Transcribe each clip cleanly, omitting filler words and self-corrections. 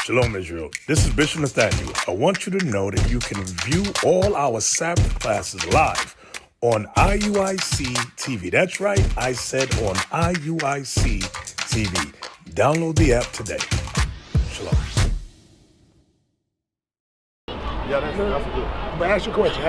Shalom, Israel. This is Bishop Nathaniel. I want you to know that you can view all our Sabbath classes live on IUIC TV. That's right, I said on IUIC TV. Download the app today. Shalom. Yeah, that's good. But ask your question.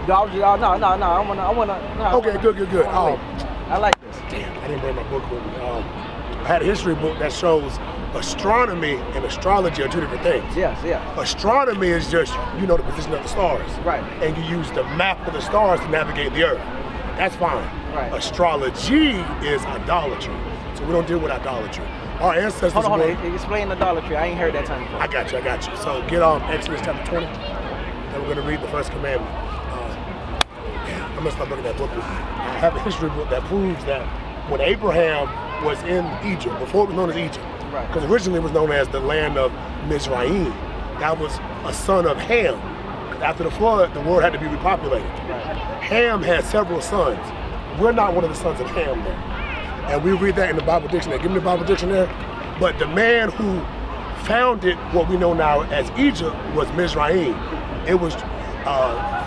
No, I wanna. Okay, good. I like this. Damn, I didn't bring my book with me. I had a history book that shows astronomy and astrology are two different things. Yes. Astronomy is just, the position of the stars. Right. And you use the map of the stars to navigate the earth. That's fine. Right. Astrology is idolatry. So we don't deal with idolatry. Our ancestors Hold on. Explain idolatry. I ain't heard that term before. I got you. So get Exodus chapter 20. Then we're going to read the first commandment. I'm going to start looking at that book. I have a history book that proves that when Abraham was in Egypt, before it was known as Egypt, because originally it was known as the land of Mizraim, that was a son of Ham. After the flood, the world had to be repopulated. Right. Ham had several sons. We're not one of the sons of Ham though. And we read that in the Bible dictionary. Give me the Bible dictionary. But the man who founded what we know now as Egypt was Mizraim. It was,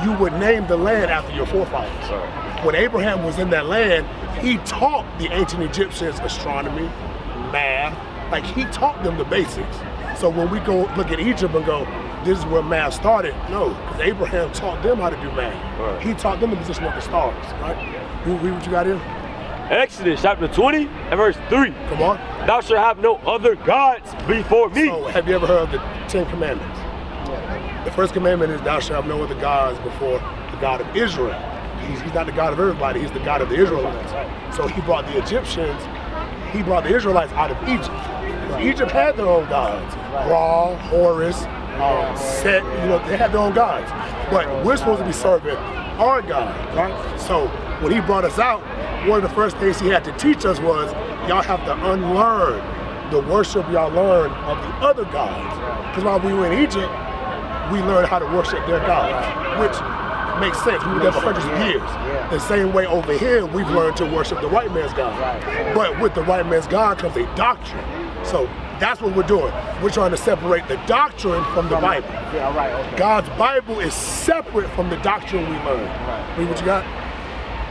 you would name the land after your forefathers. Right. When Abraham was in that land, he taught the ancient Egyptians astronomy, math, like he taught them the basics. So when we go look at Egypt and go, this is where math started, no, because Abraham taught them how to do math. Right. He taught them the position of the stars, right? Read what you got here. Exodus chapter 20 and verse 3. Come on. Thou shalt have no other gods before me. So have you ever heard of the 10 commandments? Yeah. The first commandment is thou shalt have no other gods before the God of Israel. He's not the God of everybody, he's the God of the Israelites. Right. So he brought the Israelites out of Egypt. Right. Egypt had their own gods. Right. Ra, Horus, Set, they had their own gods. But we're supposed to be serving our God, right? So when he brought us out, one of the first things he had to teach us was, y'all have to unlearn the worship y'all learned of the other gods. Because while we were in Egypt, we learned how to worship their gods, which makes sense. We were there for hundreds of years. The same way over here, we've learned to worship the white man's God. But with the white man's God comes a doctrine. So that's what we're doing. We're trying to separate the doctrine from the Bible. God's Bible is separate from the doctrine we learn. Read what you got.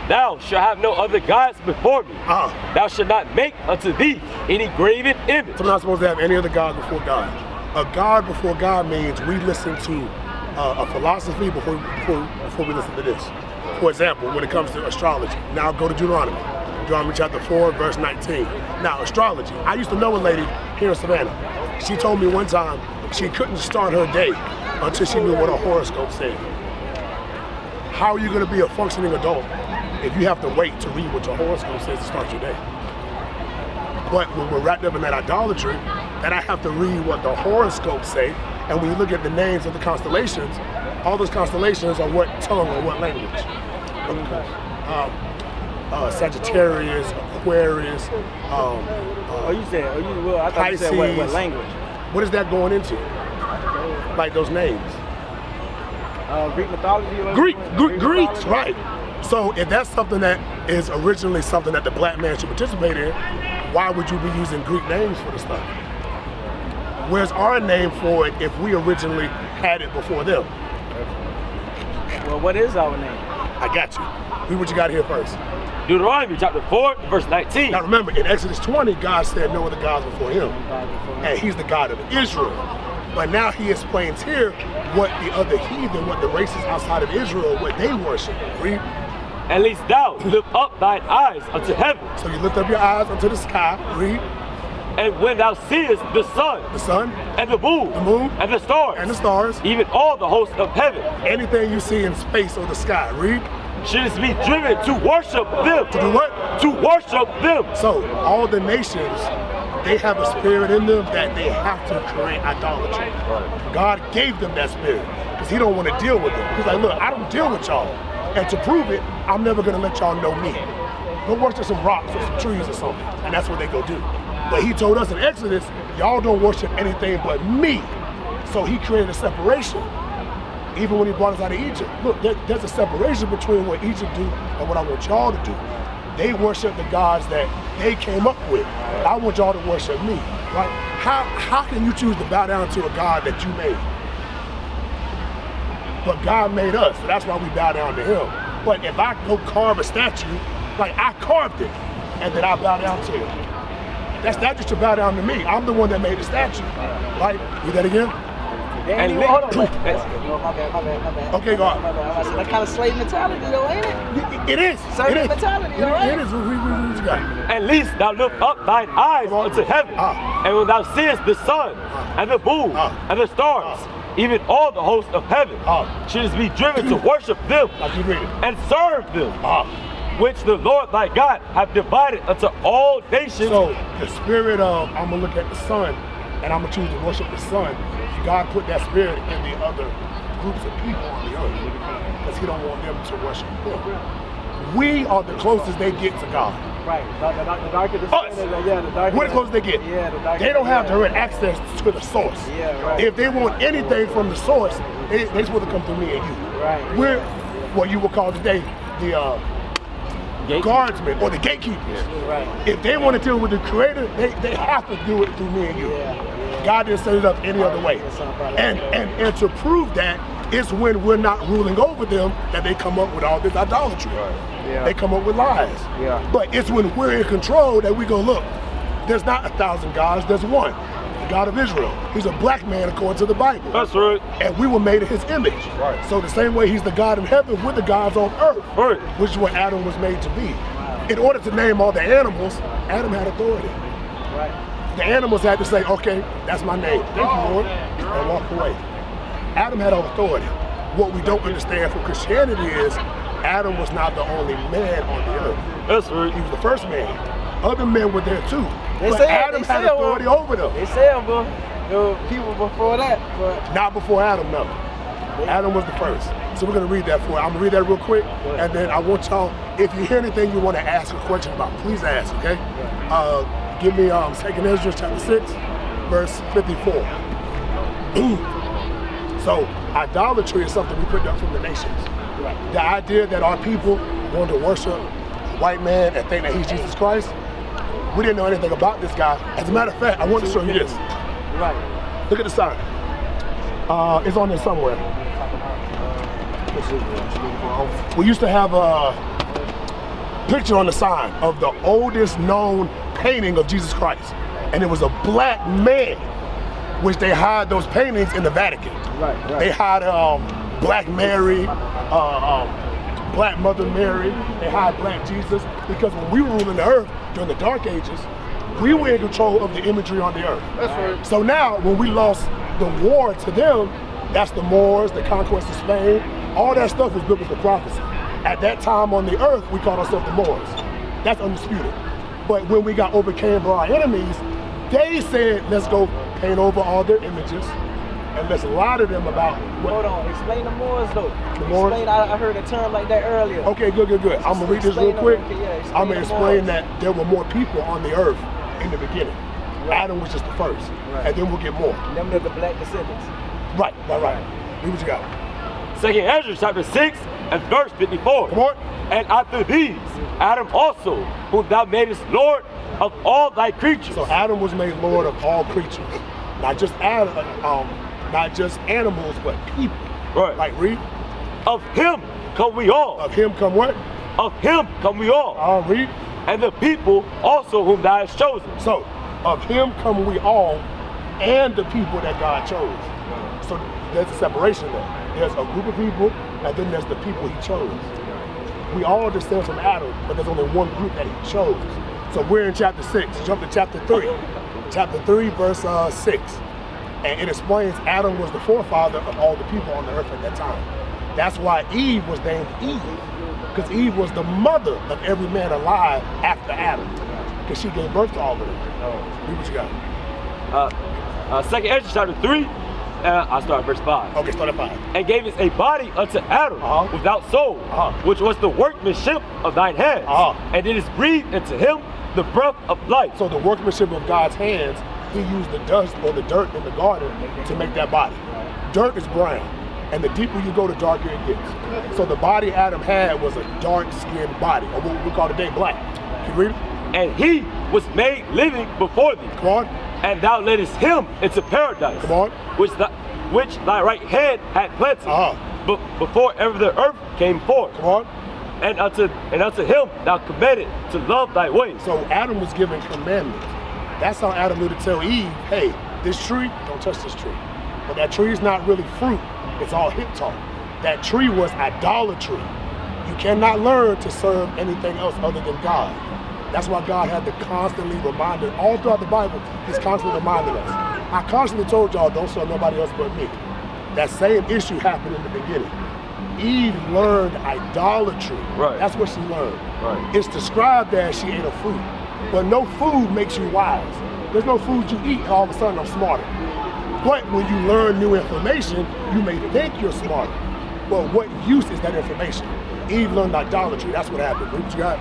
Thou shalt have no other gods before me. Thou shalt not make unto thee any graven image. So we're not supposed to have any other God before God. A God before God means we listen to a philosophy before we listen to this. For example, when it comes to astrology, now go to Deuteronomy chapter 4, verse 19. Now, astrology. I used to know a lady here in Savannah. She told me one time she couldn't start her day until she knew what a horoscope said. How are you going to be a functioning adult if you have to wait to read what your horoscope says to start your day? But when we're wrapped up in that idolatry, then I have to read what the horoscopes say. And when you look at the names of the constellations, all those constellations are what tongue or what language? Sagittarius, Aquarius. I thought you said what language? What is that going into? Like those names? Greek mythology? Greeks, right. So if that's something that is originally something that the black man should participate in, why would you be using Greek names for the stuff? Where's our name for it if we originally had it before them? Well, what is our name? I got you. Read what you got here first. Deuteronomy chapter 4, verse 19. Now remember, in Exodus 20, God said no other gods before him. And he's the God of Israel. But now he explains here what the other heathen, what the races outside of Israel, what they worship. Read. At least thou lift up thine eyes unto heaven. So you lift up your eyes unto the sky. Read. And when thou seest the sun, and the moon, and the stars, even all the hosts of heaven, anything you see in space or the sky, read. Shouldst be driven to worship them. To do what? To worship them. So all the nations, they have a spirit in them that they have to create idolatry. God gave them that spirit because he don't want to deal with them. He's like, look, I don't deal with y'all. And to prove it, I'm never going to let y'all know me. Go worship some rocks or some trees or something. And that's what they go do. But he told us in Exodus, y'all don't worship anything but me. So he created a separation. Even when he brought us out of Egypt. Look, there's a separation between what Egypt do and what I want y'all to do. They worship the gods that they came up with. I want y'all to worship me. Right? How can you choose to bow down to a God that you made? But God made us, so that's why we bow down to him. But if I go carve a statue, like I carved it, and then I bow down to it. That statue should bow down to me. I'm the one that made the statue. Right? Read that again? And hold on. My bad. Okay, go on. I said that kind of slave mentality though, ain't it? It is. Servant mentality, right? It is. What you got? At least thou lift up thine eyes unto heaven, and when thou seest the sun, and the moon, and the stars, even all the hosts of heaven, shouldst be driven to worship them, and serve them, which the Lord thy God hath divided unto all nations. So the spirit of, I'm going to look at the sun, and I'm going to choose to worship the sun. God put that spirit in the other groups of people on the earth because he don't want them to worship him. We are the closest they get to God. Right. The darker the Us. the darker. We're the closest they get. Yeah, the darker. They don't have direct access to the source. Yeah, right. If they want anything from the source, they supposed to come through me and you. Right. We're what you would call today the guardsmen or the gatekeepers. Right. If they want to deal with the creator, they have to do it through me and you. Yeah. God didn't set it up any other way. And to prove that, it's when we're not ruling over them that they come up with all this idolatry. Yeah. They come up with lies. Yeah. But it's when we're in control that we go, look, there's not 1,000 gods, there's one. The God of Israel. He's a black man according to the Bible. That's right. And we were made in his image. Right. So the same way he's the God in heaven, we're the gods on earth. Right. Which is what Adam was made to be. In order to name all the animals, Adam had authority. Right. The animals had to say, okay, that's my name. Thank you, Lord, and walk away. Adam had authority. What we don't understand from Christianity is Adam was not the only man on the earth. That's right. He was the first man. Other men were there too. But Adam had authority over them. They said, but there were people before that, but not before Adam, no. Adam was the first. So we're going to read that for you. I'm going to read that real quick, and then I want y'all, if you hear anything you want to ask a question about, please ask, okay? Give me 2nd Ezra chapter 6, verse 54. So idolatry is something we picked up from the nations. Right. The idea that our people want to worship a white man and think that he's Jesus Christ, we didn't know anything about this guy. As a matter of fact, I want to show you this. right. Look at the sign. It's on there somewhere. We used to have a picture on the sign of the oldest known painting of Jesus Christ, and it was a black man, which they hide those paintings in the Vatican. Right. They hide Black Mary, Black Mother Mary. They hide Black Jesus because when we were ruling the earth during the Dark Ages, we were in control of the imagery on the earth. That's right. So now, when we lost the war to them, that's the Moors, the conquest of Spain. All that stuff was biblical prophecy. At that time on the earth, we called ourselves the Moors. That's undisputed. But when we got overcame by our enemies, they said, let's go paint over all their images and let's lie to them about what. Hold on, explain the Moors though. The Moors? Explain, I heard a term like that earlier. Okay, good. I'm gonna read this real quick. I'm gonna explain Moors. that there were more people on the earth in the beginning. Right. Adam was just the first, and then we'll get more. Them are the black descendants. Right. Read what you got. 2nd Ezra chapter 6 and verse 54. Come on. And after these, Adam also, whom thou madest Lord of all thy creatures. So Adam was made Lord of all creatures, not just Adam, not just animals, but people. Right. Like read. Of him come we all. Of him come what? Of him come we all. Read. And the people also whom thou hast chosen. So of him come we all, and the people that God chose. So there's a separation there. There's a group of people, and then there's the people he chose. We all descend from Adam, but there's only one group that he chose. So we're in chapter 6, jump to chapter 3. Chapter 3, verse 6. And it explains Adam was the forefather of all the people on the earth at that time. That's why Eve was named Eve, because Eve was the mother of every man alive after Adam, because she gave birth to all of them. Read what you got. 2nd Ezra chapter 3, I'll start at verse 5. Okay, start at 5. And gavest a body unto Adam without soul, which was the workmanship of thine hands, and it is breathed into him the breath of life. So the workmanship of God's hands, he used the dust or the dirt in the garden to make that body. Dirt is brown, and the deeper you go, the darker it gets. So the body Adam had was a dark-skinned body, or what we call today black. Can you read it? And he was made living before thee. Come on. and thou leddest him into paradise. Come on. Which thy right hand had planted. But before ever the earth came forth. Come on. And unto him thou commanded to love thy ways. So Adam was given commandments. That's how Adam knew to tell Eve, hey, this tree, don't touch this tree. But that tree is not really fruit. It's all hip talk. That tree was idolatry. You cannot learn to serve anything else other than God. That's why God had to constantly remind us. All throughout the Bible, he's constantly reminding us. I constantly told y'all, don't serve nobody else but me. That same issue happened in the beginning. Eve learned idolatry. Right. That's what she learned. Right. It's described as she ate a fruit. But no food makes you wise. There's no food you eat and all of a sudden I'm smarter. But when you learn new information, you may think you're smarter. But what use is that information? Eve learned idolatry. That's what happened. What you got?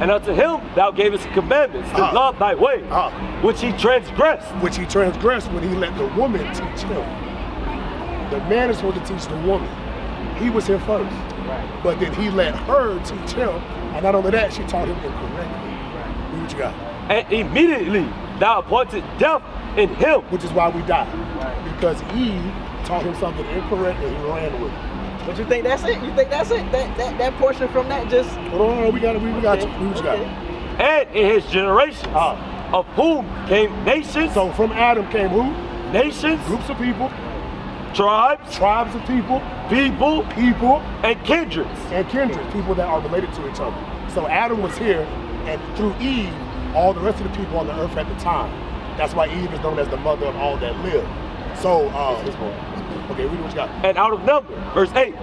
And unto him thou gavest commandments to love thy way, which he transgressed. Which he transgressed when he let the woman teach him. The man is supposed to teach the woman. He was here first. Right. But then he let her teach him. And not only that, she taught him incorrectly. What you got? And immediately thou appointed death in him. Which is why we died. Right. Because Eve taught him something incorrect and he ran with it. But you think that's it? You think that's it? That portion from that just... Hold on, we got it. We got you. What you got? And in his generations, of whom came nations. So from Adam came who? Nations. Groups of people. Tribes. Tribes of people. People. And kindreds. People that are related to each other. So Adam was here, and through Eve, all the rest of the people on the earth at the time. That's why Eve is known as the mother of all that live. So, okay, read what you got. And out of number, verse 8,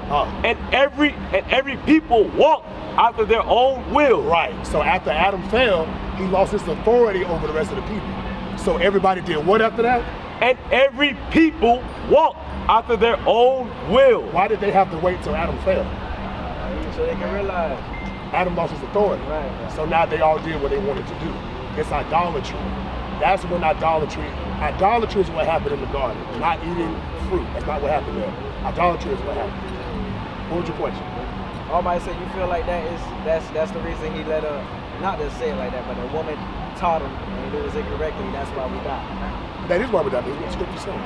and every people walked after their own will. Right. So after Adam fell, he lost his authority over the rest of the people. So everybody did what after that? And every people walked after their own will. Why did they have to wait till Adam fell? So they can realize. Adam lost his authority. Right. So now they all did what they wanted to do. It's idolatry. That's when idolatry is what happened in the garden. Not eating fruit. That's not what happened there. Idolatry is what happened. What was your question? Almighty said you feel like that's the reason he let her, not to say it like that, but the woman taught him and it was incorrectly, that's why we died. That is why we died. That's what scripture says.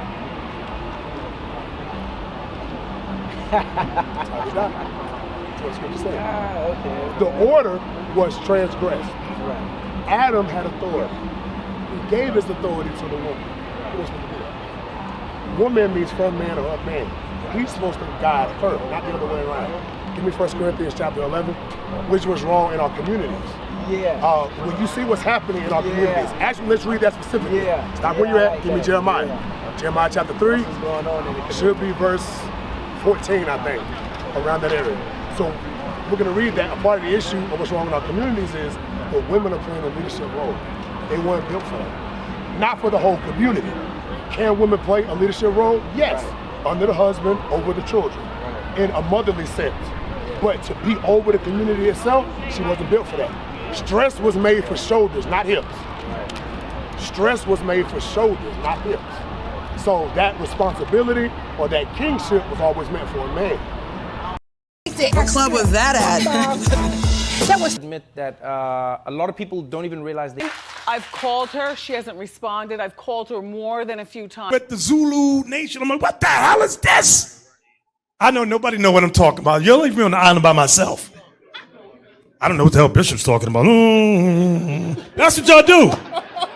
That's how we died. That's what scripture says. Okay. The order was transgressed. Right. Adam had authority. He gave his authority to the woman. Who was supposed to do that? Woman means from man or of man. He's supposed to guide her, not the other way around. Give me 1 Corinthians chapter 11, which was wrong in our communities. Yeah. When you see what's happening in our communities, actually let's read that specifically. Yeah. Stop where you're at, like give me that. Jeremiah. Yeah. Jeremiah chapter 3, What's going on in the community? should be verse 14, I think, around that area. So we're gonna read that. A part of the issue of what's wrong in our communities is the women are playing a leadership role. They weren't built for that. Not for the whole community. Can women play a leadership role? Yes. Under the husband, over the children, in a motherly sense. But to be over the community itself, she wasn't built for that. Stress was made for shoulders, not hips. Stress was made for shoulders, not hips. So that responsibility or that kingship was always meant for a man. What club was that at? Admit that a lot of people don't even realize they. I've called her. She hasn't responded. I've called her more than a few times. But the Zulu nation, I'm like, what the hell is this? I know nobody know what I'm talking about. You'll leave me on the island by myself. I don't know what the hell Bishop's talking about. That's what y'all do.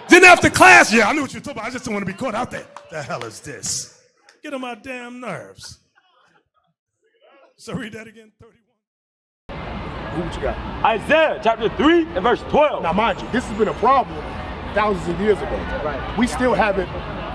Then after class, yeah, I knew what you were talking about. I just don't want to be caught out there. The hell is this? Get on my damn nerves. So read that again, 31. What you got? Isaiah chapter 3 and verse 12. Now mind you, this has been a problem thousands of years ago. Right. We still haven't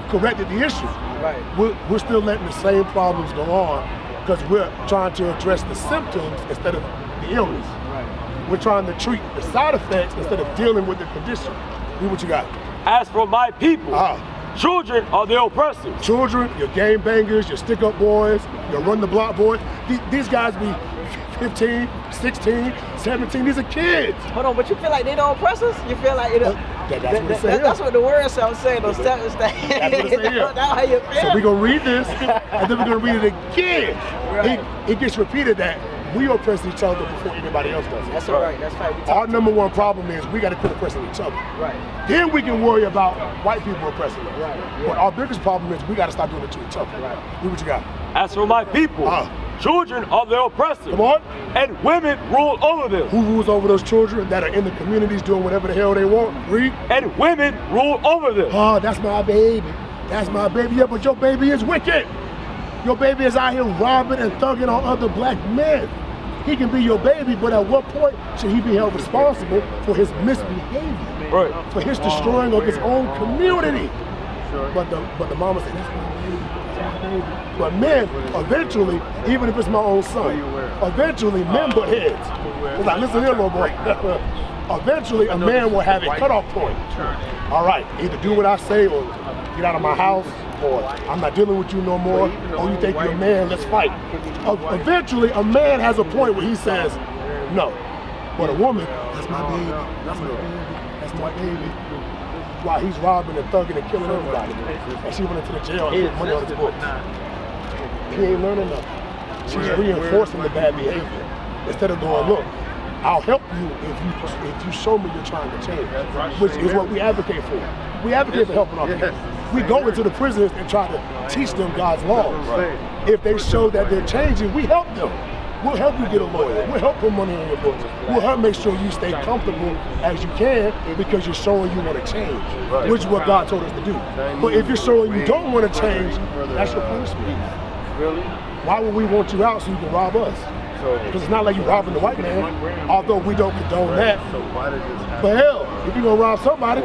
corrected the issue. Right. We're still letting the same problems go on because we're trying to address the symptoms instead of the illness. Right. We're trying to treat the side effects instead of dealing with the condition. Read what you got. As for my people, children are their oppressors. Children, your game bangers, your stick-up boys, your run-the-block boys. These guys be 15, 16, 17, these are kids. Hold on, but you feel like they don't oppress us? You feel like that's what the word sounds saying. Those That's what it says here. That's how you feel. So we're gonna read this, and then we're gonna read it again. Right. It gets repeated that we oppress each other before anybody else does it. That's all right. That's right. Our number one problem is we got to quit oppressing each other. Right. Then we can worry about white people oppressing us. Right. Yeah. But our biggest problem is we got to stop doing it to each other. Right. Do what you got. As for my people, children are their oppressors. Come on. And women rule over them. Who rules over those children that are in the communities doing whatever the hell they want? Read. And women rule over them. Oh, that's my baby. That's my baby. Yeah, but your baby is wicked. Your baby is out here robbing and thugging on other black men. He can be your baby, but at what point should he be held responsible for his misbehavior? Right. For his destroying of his own community. But the mama said, that's my baby. That's my baby. But men, eventually, even if it's my own son, eventually men butt heads. It's like, listen here, little boy. Eventually, a man will have a cutoff point. All right, either do what I say or get out of my house, or I'm not dealing with you no more, or you think you're a man, let's fight. Eventually, a man has a point where he says, no. But a woman, that's my baby, that's my baby, that's my baby. While he's robbing and thugging and killing everybody. And she went into the jail and took money on his books. He ain't learning nothing. She's reinforcing the bad behavior. Instead of going, look, I'll help you if you show me you're trying to change, which is what we advocate for. We advocate for helping our people. We go into the prisons and try to teach them God's laws. If they show that they're changing, we help them. We'll help you get a lawyer. We'll help put money on your books. We'll help make sure you stay comfortable as you can because you're showing you want to change, which is what God told us to do. But if you're showing you don't want to change, that's your punishment. Really? Why would we want you out so you can rob us? Because it's not like you robbing the white man, although we don't condone that. But hell, if you're going to rob somebody,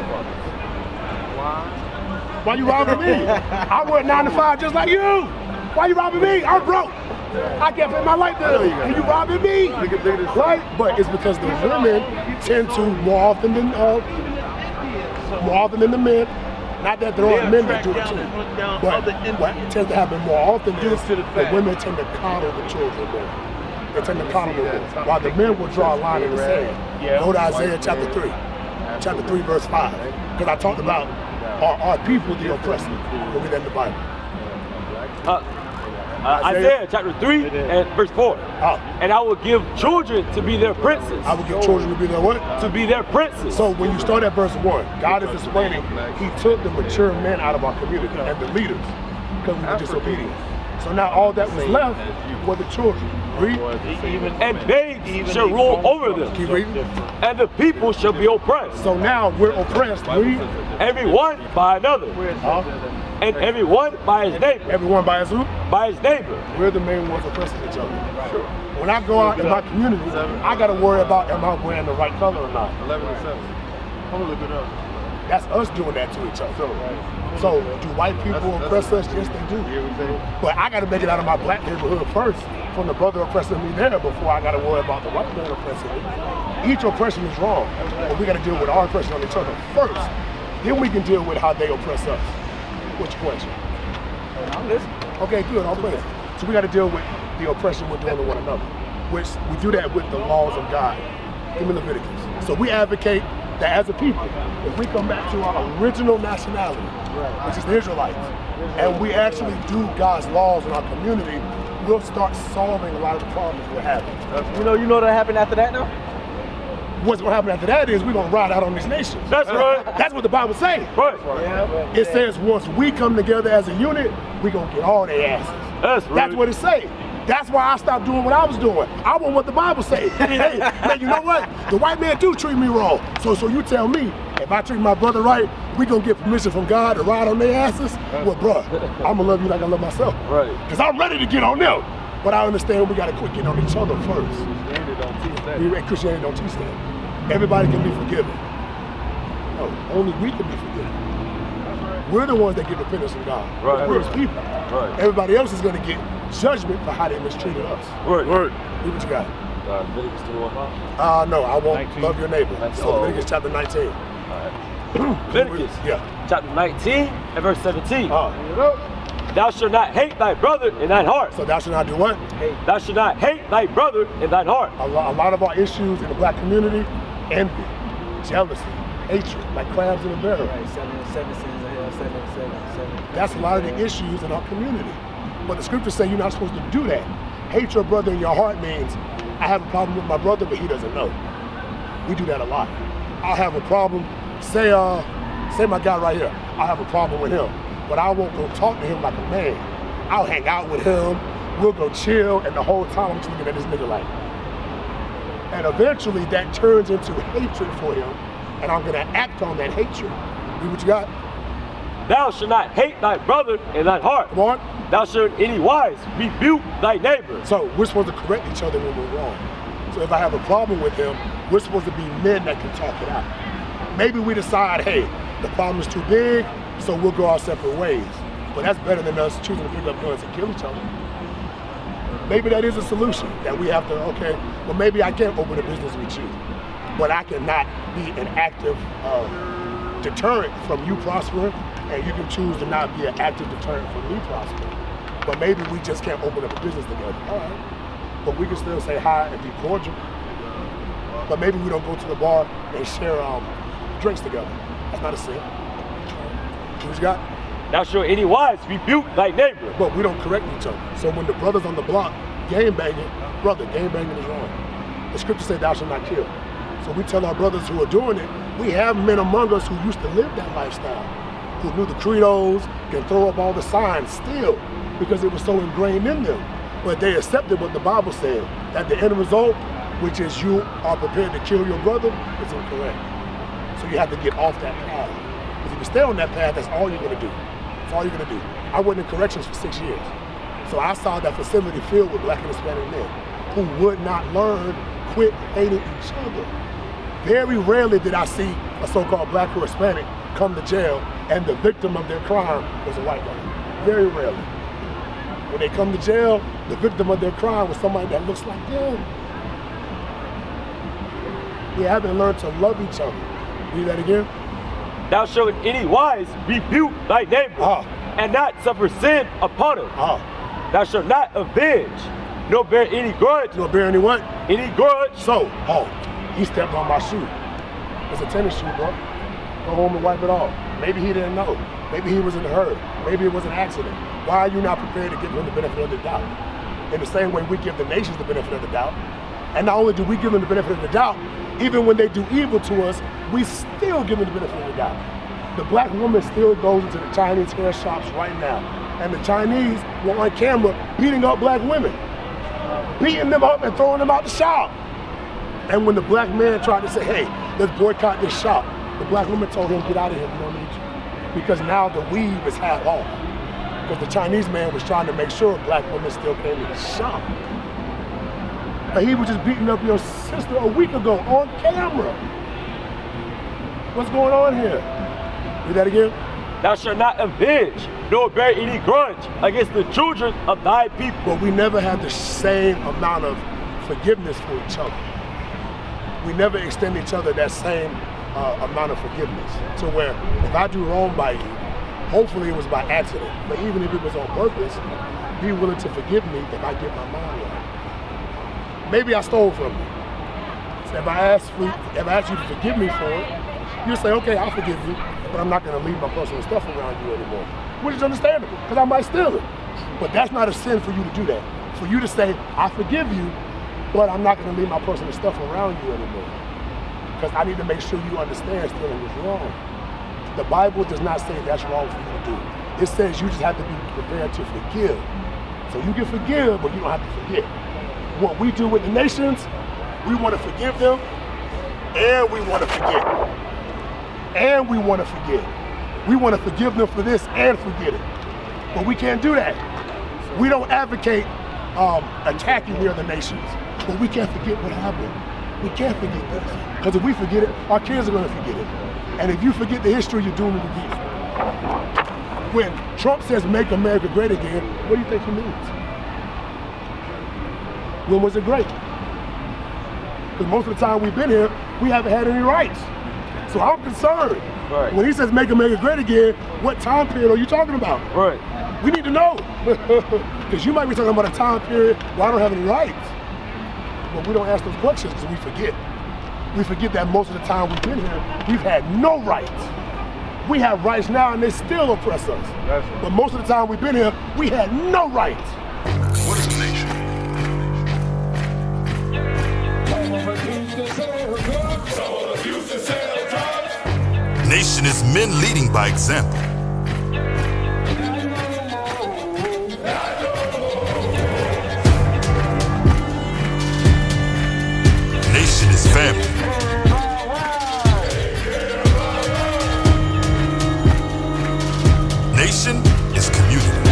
why you robbing me? I work 9 to 5 just like you. Why you robbing me? I'm broke. I can't pay my light bill, and you robbing me, right? But it's because the women tend to more often than the men. Not that there aren't men that do it too, but what tends to happen more often is the women tend to coddle the children more. They tend to coddle them more, while the men will draw a line in the sand. Go to Isaiah chapter 3, verse 5, because I talked about our people the oppressor when we read in the Bible. Isaiah chapter 3 and verse 4. And I will give children to be their princes. I will give children to be their what? To be their princes. So when you start at verse 1, God is explaining he took the mature men out of our community and the leaders because we were disobedient. So now all that was left were the children. Read. And babes shall rule over them. Keep reading. And the people shall be oppressed. So now we're oppressed. Read. Everyone by another. And everyone by his neighbor. Everyone by his who? By his neighbor. We're the main ones oppressing each other. When I go out in my community, I got to worry about am I wearing the right color or not. 11 to 7. I'm gonna look it up. That's us doing that to each other. So do white people oppress us? Yes, they do. But I got to make it out of my black neighborhood first, from the brother oppressing me there, before I got to worry about the white man oppressing me. Each oppression is wrong, but we got to deal with our oppression on each other first. Then we can deal with how they oppress us. What's your question? I'm listening. Okay, good. I'll play it. So we got to deal with the oppression we're doing to one another, which we do that with the laws of God. Give me Leviticus. So we advocate that as a people, if we come back to our original nationality, which is the Israelites, and we actually do God's laws in our community, we'll start solving a lot of the problems we're having. You know what happened after that now? What's going to happen after that is we're going to ride out on these nations. That's right. That's what the Bible says. Right. It says once we come together as a unit, we're going to get all their asses. That's what it says. That's why I stopped doing what I was doing. I want what the Bible says. Hey, man, you know what? The white man do treat me wrong. So you tell me, if I treat my brother right, we gonna get permission from God to ride on their asses? Well, bruh, I'm gonna love you like I love myself. Right. Because I'm ready to get on them. But I understand we gotta quit getting on each other first. Christianity don't teach that. Everybody can be forgiven. No, only we can be forgiven. We're the ones that get repentance from God. Right. We're his people. Right. Everybody else is gonna get judgment for how they mistreated us. Right. Read what you got. Leviticus 2:1. No, I won't 19. love your neighbor. So Leviticus chapter 19. Leviticus chapter 19 and verse 17. Thou shalt not hate thy brother in thine heart. So thou shalt not do what? Hate. Thou shalt not hate thy brother in thine heart. A lot of our issues in the black community, envy, jealousy, hatred, like crabs in a barrel. Right, 7 sins of hell, 7. That's a lot of the issues in our community. But the scriptures say you're not supposed to do that. Hate your brother in your heart means I have a problem with my brother, but he doesn't know. We do that a lot. I'll have a problem, say my guy right here, I have a problem with him, but I won't go talk to him like a man. I'll hang out with him, we'll go chill, and the whole time I'm just looking at this nigga like. And eventually that turns into hatred for him, and I'm gonna act on that hatred. See what you got? Thou shalt not hate thy brother in thy heart. Come on. Thou shalt any wise rebuke thy neighbor. So we're supposed to correct each other when we're wrong. So if I have a problem with him, we're supposed to be men that can talk it out. Maybe we decide, hey, the problem is too big, so we'll go our separate ways. But that's better than us choosing to pick up guns and kill each other. Maybe that is a solution, that we have to, okay, well maybe I can't open a business with you, but I cannot be an active deterrent from you prospering, and you can choose to not be an active deterrent from me prospering. But maybe we just can't open up a business together. All right. But we can still say hi and be cordial. But maybe we don't go to the bar and share drinks together. That's not a sin. What you got? Thou shalt any wise rebuke thy neighbor. But we don't correct each other. So when the brothers on the block game banging, brother, game banging is wrong. The scriptures say thou shalt not kill. So we tell our brothers who are doing it, we have men among us who used to live that lifestyle, who knew the credos, can throw up all the signs still, because it was so ingrained in them. But they accepted what the Bible said, that the end result, which is you are prepared to kill your brother, is incorrect. So you have to get off that path. Because if you stay on that path, that's all you're gonna do. That's all you're gonna do. I went in corrections for 6 years. So I saw that facility filled with Black and Hispanic men who would not learn, quit hating each other. Very rarely did I see a so-called Black or Hispanic come to jail and the victim of their crime was a white guy. Very rarely. When they come to jail, the victim of their crime was somebody that looks like them. We haven't learned to love each other. Read that again. Thou shalt in any wise rebuke thy neighbor, and not suffer sin upon him. Thou shalt not avenge, nor bear any grudge. Nor bear any what? Any grudge. So, he stepped on my shoe. It's a tennis shoe, bro. Go home and wipe it off. Maybe he didn't know. Maybe he was in a hurry. Maybe it was an accident. Why are you not prepared to give him the benefit of the doubt? In the same way we give the nations the benefit of the doubt. And not only do we give them the benefit of the doubt, even when they do evil to us, we still give them the benefit of the doubt. The Black woman still goes into the Chinese hair shops right now. And the Chinese were on camera beating up Black women. Beating them up and throwing them out the shop. And when the Black man tried to say, hey, let's boycott this shop, the Black woman told him, get out of here, we don't need you. Because now the weave is half off. Because the Chinese man was trying to make sure Black women still came to the shop. But he was just beating up your sister a week ago on camera. What's going on here? Read that again. Thou shalt not avenge, nor bear any grudge against the children of thy people. But we never had the same amount of forgiveness for each other. We never extend each other that same amount of forgiveness. To where if I do wrong by you, hopefully it was by accident, but even if it was on purpose, be willing to forgive me if I get my mind right. Maybe I stole from you. So if I ask you to forgive me for it, you say, okay, I'll forgive you, but I'm not gonna leave my personal stuff around you anymore. Which is understandable, because I might steal it. But that's not a sin for you to do that. For you to say, I forgive you, but I'm not gonna leave my personal stuff around you anymore. Because I need to make sure you understand stealing is wrong. The Bible does not say that's wrong for you to do. It says you just have to be prepared to forgive. So you can forgive, but you don't have to forget. What we do with the nations, we want to forgive them, and we want to forget. And we want to forget. We want to forgive them for this and forget it. But we can't do that. We don't advocate attacking the other nations, but we can't forget what happened. We can't forget this. Because if we forget it, our kids are going to forget it. And if you forget the history, you're doomed to repeat it. When Trump says make America great again, what do you think he means? When was it great? Because most of the time we've been here, we haven't had any rights. So I'm concerned. Right. When he says make America great again, what time period are you talking about? Right. We need to know. Because you might be talking about a time period where I don't have any rights. But we don't ask those questions because we forget. We forget that most of the time we've been here, we've had no rights. We have rights now and they still oppress us. That's right. But most of the time we've been here, we had no rights. What is a nation? Nation is men leading by example. Nation is family. Nation is community.